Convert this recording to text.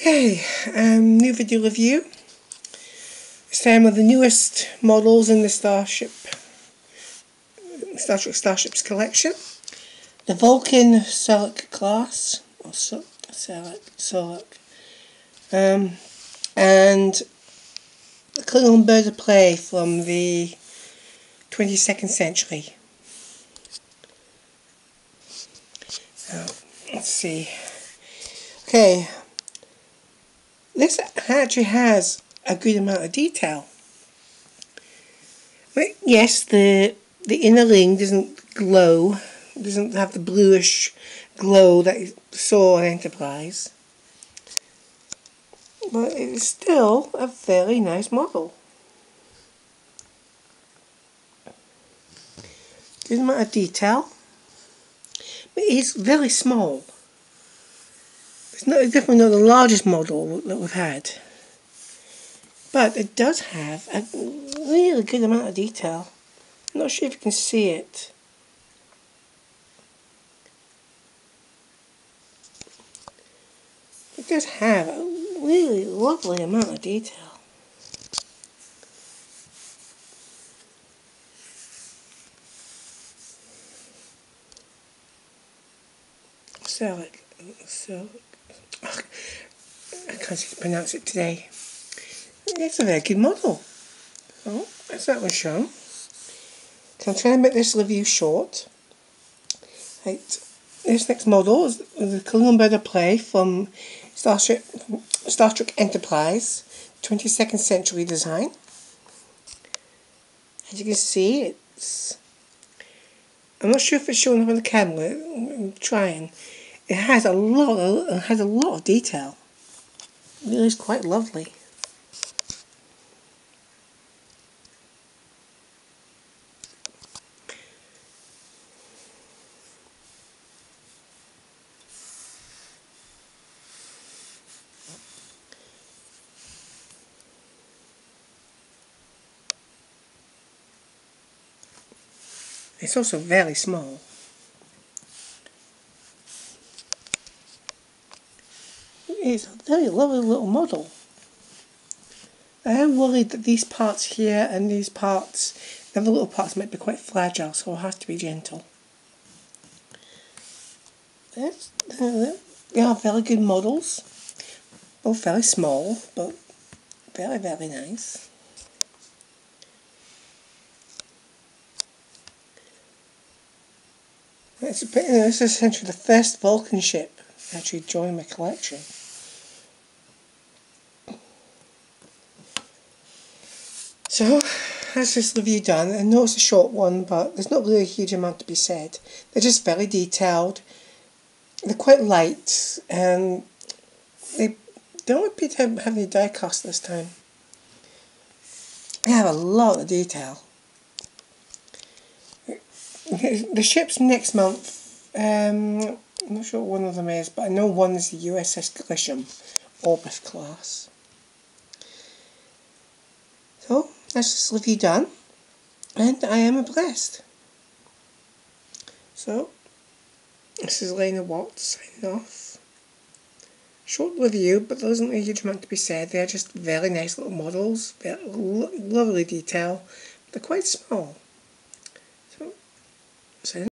Okay, new video review. This time with the newest models in the Star Trek Starships collection. The Vulcan Surak class, or Surak, and the Klingon Bird of Prey from the 22nd century. Now, let's see. Okay. This actually has a good amount of detail. But yes, the inner ring doesn't glow, doesn't have the bluish glow that you saw on Enterprise. But it's still a very nice model. Good amount of detail. But it's very small. It's definitely not the largest model that we've had. But it does have a really good amount of detail. I'm not sure if you can see it. It does have a really lovely amount of detail. So I can't pronounce it today. It's a very good model. So that's that one shown. So I'm trying to make this review short. Right. This next model is the Klingon Bird of Prey from Star Trek Enterprise, 22nd century design. As you can see, I'm not sure if it's showing up on the camera. I'm trying. It has a lot of detail. It really is quite lovely. It's also very small. It's a very lovely little model. I am worried that these parts here and these parts, the other little parts, might be quite fragile, so I'll have to be gentle. They are very good models. Both very small, but very, very nice. This is essentially the first Vulcan ship to actually join my collection. So, that's this review done. I know it's a short one, but there's not really a huge amount to be said. They're just very detailed. They're quite light, and they don't appear to have any die cast this time. They have a lot of detail. The ships next month, I'm not sure what one of them is, but I know one is the USS Grisham Orbit class. So, that's this review done, and I am impressed. So, this is Lena Watts signing off. Short review, but there isn't a huge amount to be said. They're just very nice little models, very lovely detail. They're quite small. So